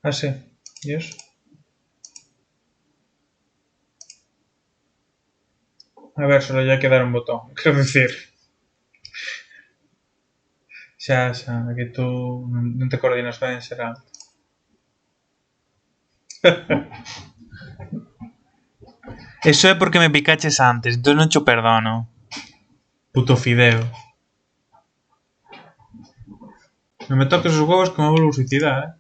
Ah, sí. ¿Y eso? A ver, solo ya quedar un botón. Quero dicir, xa, aquí tú non te coordinas ben, será. Eso é porque me picaches antes, entón non cho perdono. Puto fideo. Non me toques os huevos que me volvo a suicidar,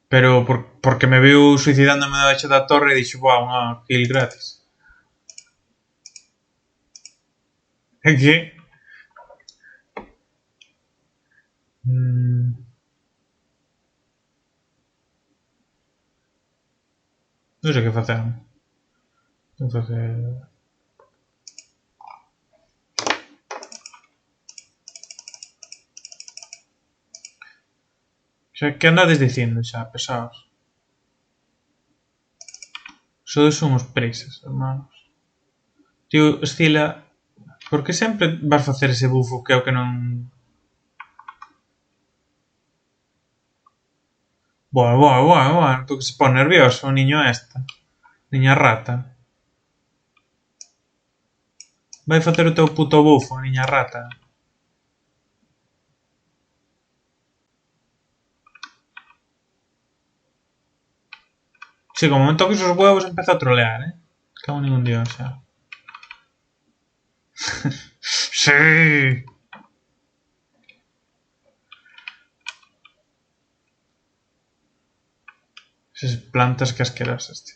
Pero porque me viu suicidándome debaixo da torre e dixo, buah, unha kill gratis. É que... non sei que facer. Non facer... Xa, que andades dicindo xa, pesados? Sodes uns prisas, hermanos. Tío, Escila, por que sempre vas facer ese bufo que é o que non... Boa, tú que se pon nervioso, o niño esta. Niña rata. Vai facer o teu puto bufo, niña rata. Si, como me toques os huevos empeza a trolear, Cago ningún dios, xa. Sí. Esas plantas que asquerosas, tío.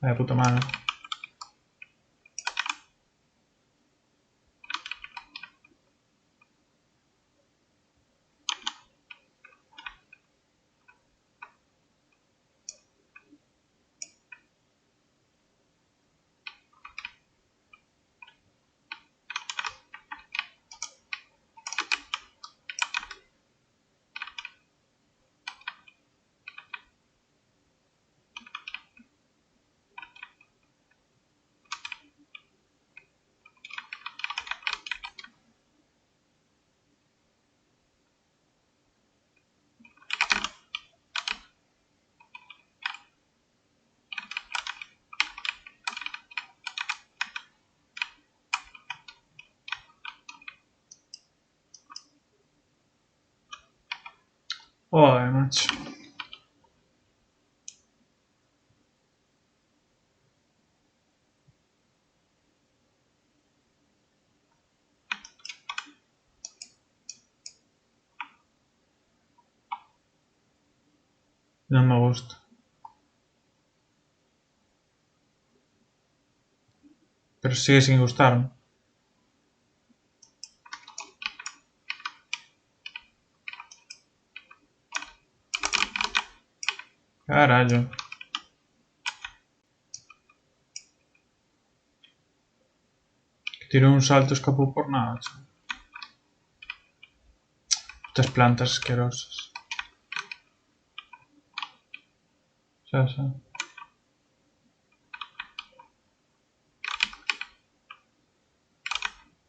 Vaya puta madre. Joder, macho. Non me gusta. Pero sigue sin gustarme. Carallo. Que tirou un salto e escapou por nada, chaval. Putas plantas asquerosas. Xa.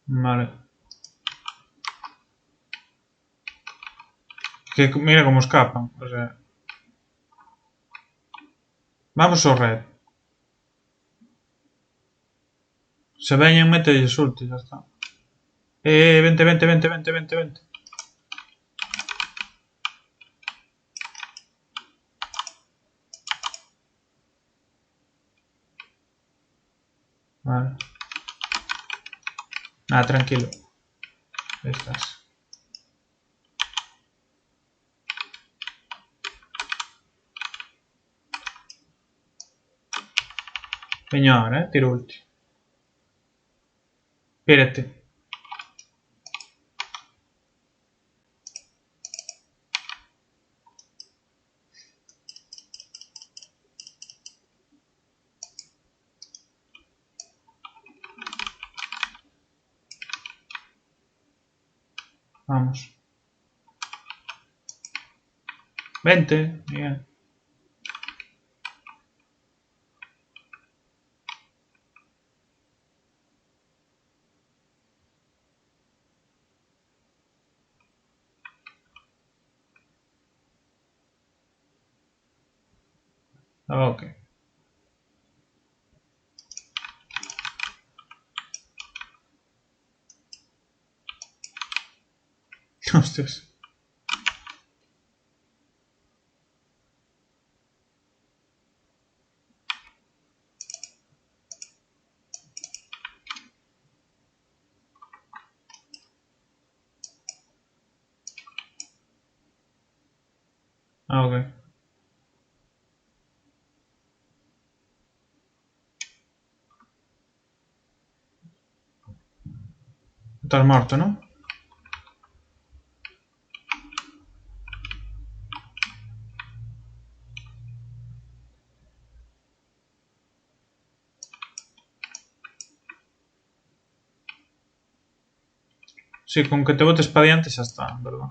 Vale. Que mira como escapan, o sea... Vamos ao red. Se veñen, mételles ulti, xa está. Vente. Vale. Nada, tranquilo. Aí estás. Veño ahora, tiro ulti. Pírate. Vamos. Vente, Miguel. Ok. Hostias. Ok. Estás muerto, ¿no? Sí, con que te botes para diante xa está, verdad?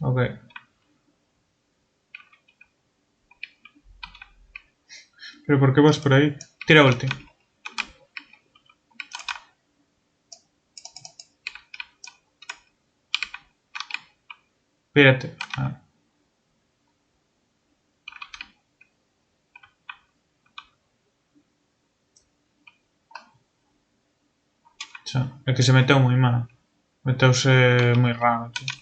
Ok. Pero por qué vas por aí? Tira ulti. Pírate. Ah. Xa. É que se meteu moi mal. Meteuse moi raro, tío.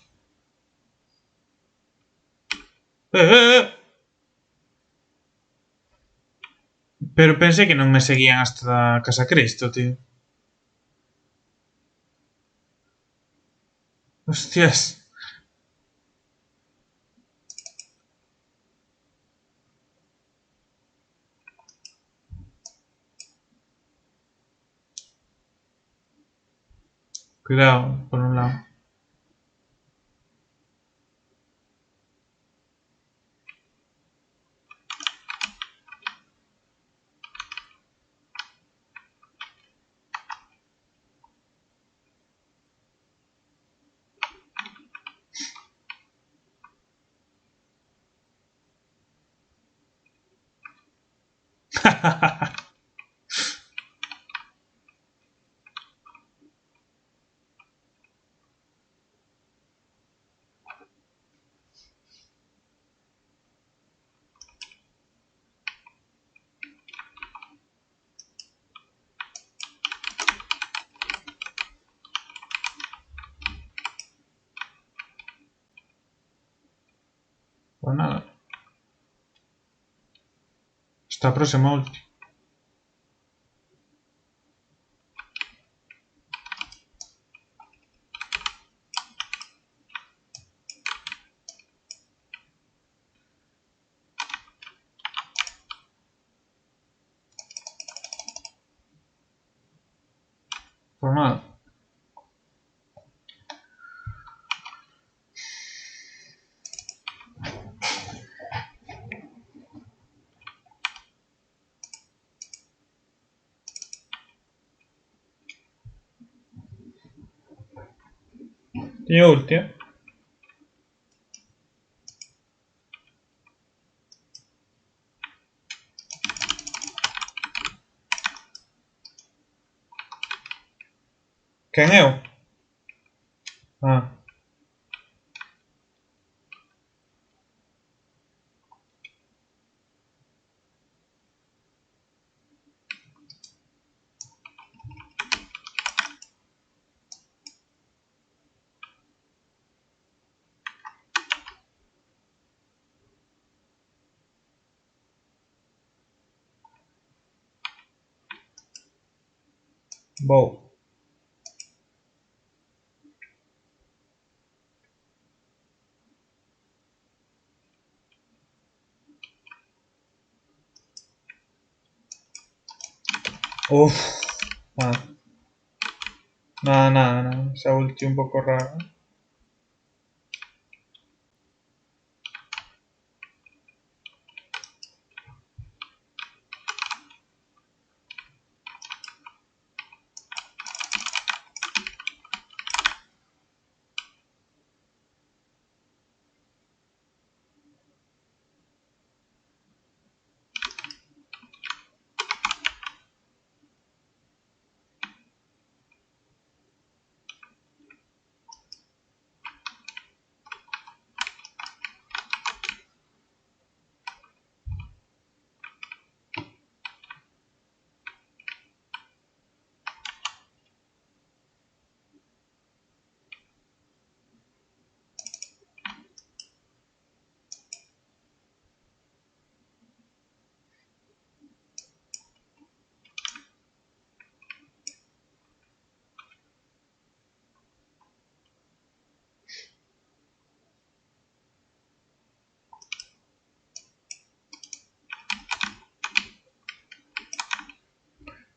Eh! Pero pensei que non me seguían hasta Casa Cristo, tío. Hostias. Cuidado, por un lado. Pues nada. Está próxima ulti. Pues nada. Tiene ulti, eh. Quen eu? Ah. Vou. Uf. Ah. Nada, nada, nada. Esa ulti un poco rara.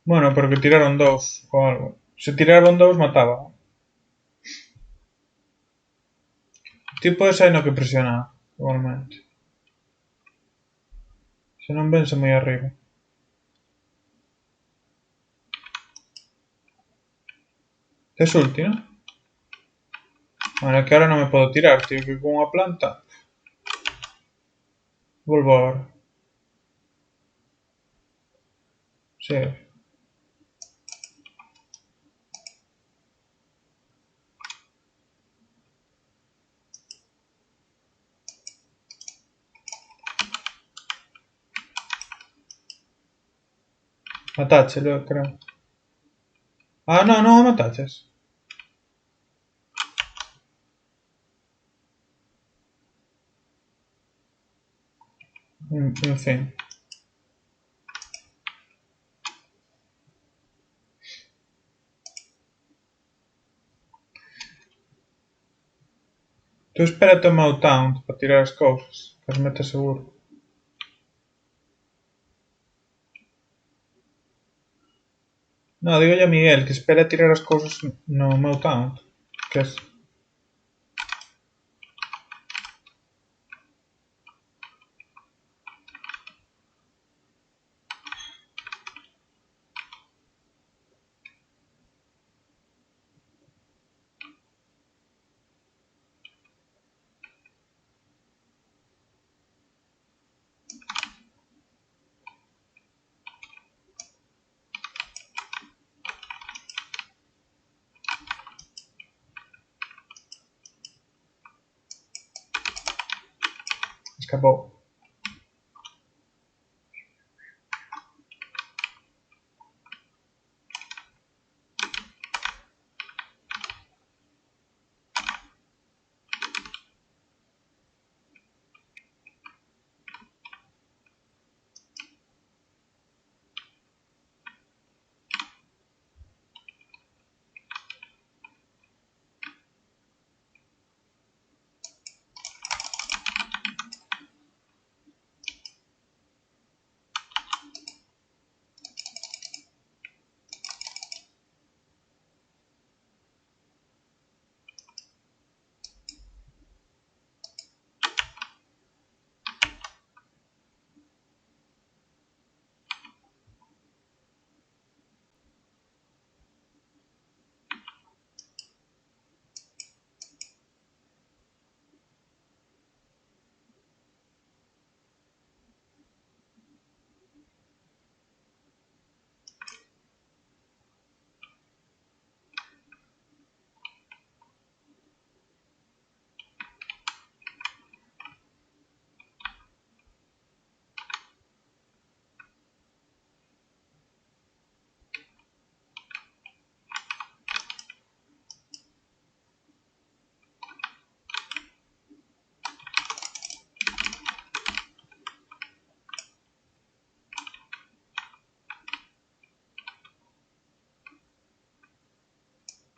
Bueno, porque tiraron dous ou algo. Se tiraron dous mataba. Tipo ese hai no que presionar, igualmente. Se non vense moi arriba. Tes ulti, non? Bueno, é que ahora non me podo tirar, tío, que con unha planta. Volvo agora. Sí. Matáchelo, creo. Ah, non, non o mataches. En fin. Tú espérate o meu taunt para tirar as cousas. Que as metes seguro. No, digo a Miguel que espera tirar as cousas no meu taunt. Que es... Escapou.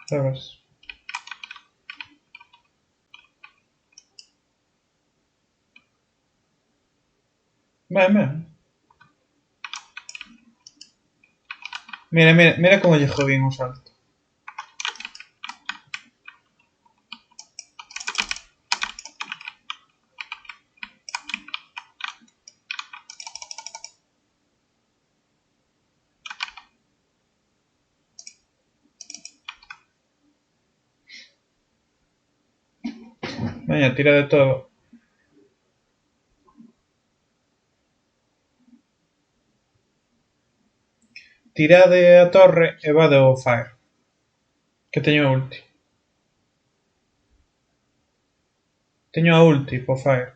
Sabes? Ben, ben. Mira, mira, mira como lle jodín o salto. Veña, tira de todo. Tirade a torre e vade o fire. Que teño a ulti. Teño a ulti po fire.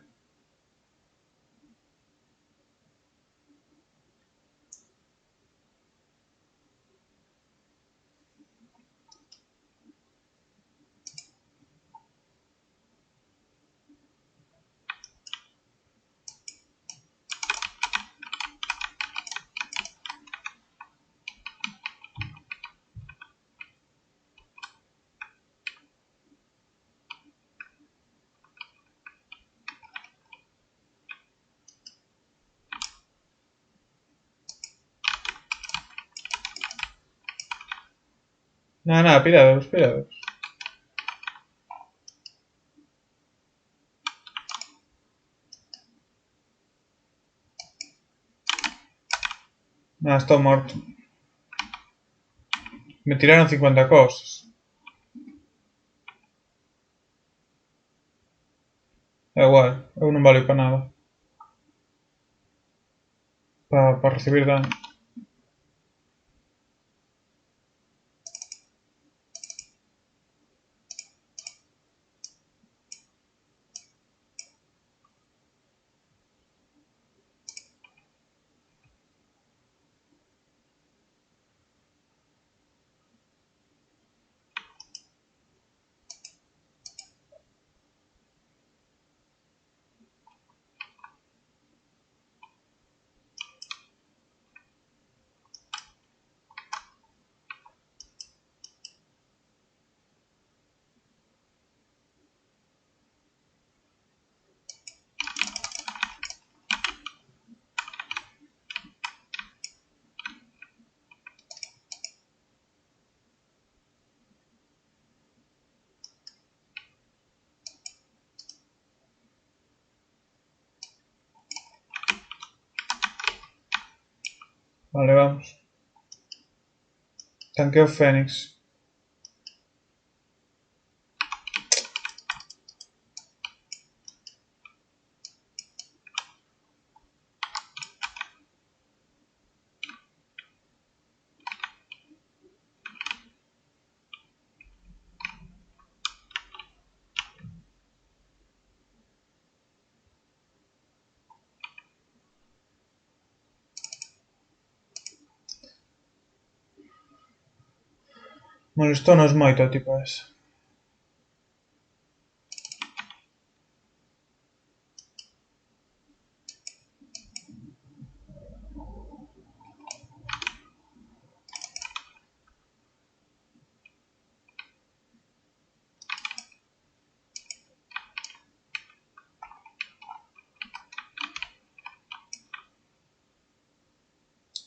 Nada, nada, pirados, pirados. Nada, estoy muerto. Me tiraron 50 cosas. Da igual, eu non valio para nada. Para recibir daño. Vale, vamos. Tanqueo Fénix. Molestónos moito o tipo ese.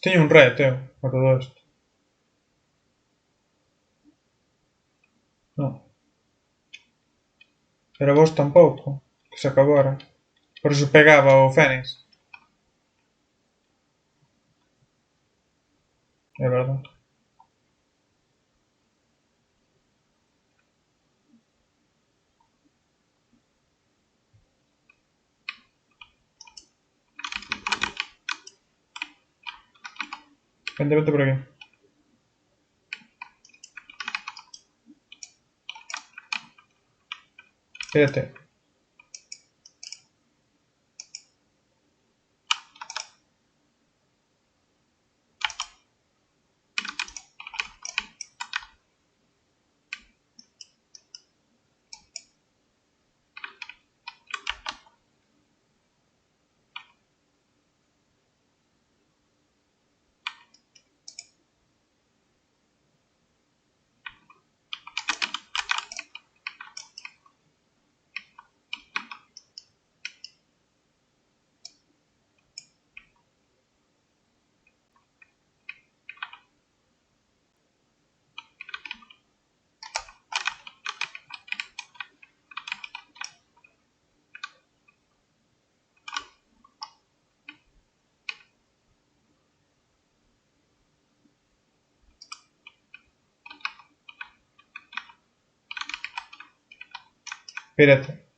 Teño un red, por todo isto. Non. Pero vos tampouco. Que se acabara. Por iso pegaba o Fénix. É verdade. Vente, vente por aquí. Pírate. Pírate.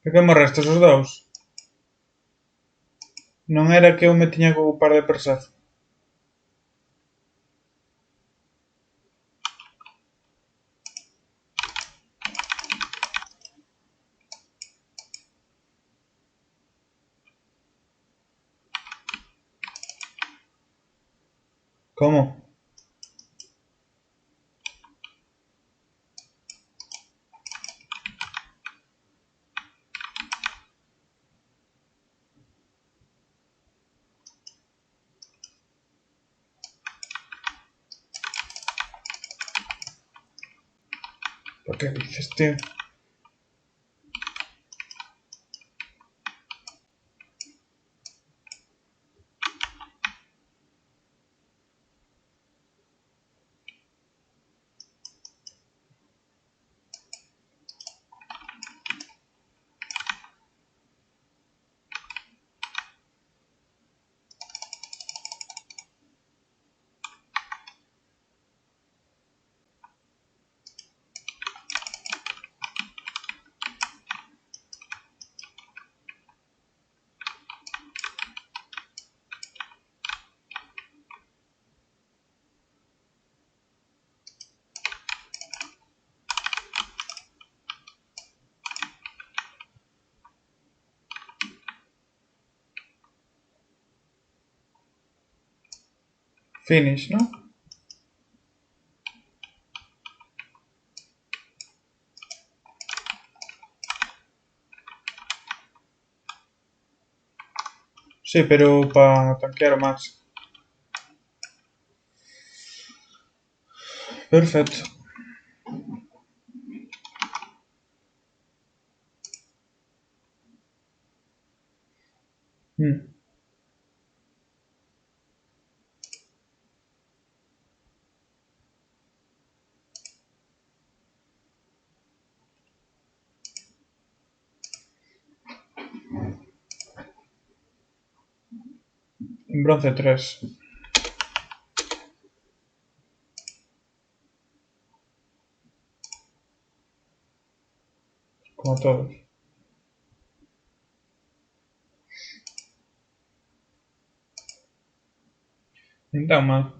Que morrestes os dous? Non era que eu me tiña que ocupar de Persephone? Como? Por que dices, tío? Finish, ¿no? Sí, pero para tanquear o Max. Perfecto. Mm. En bronce 3. Como todos. Então, mal.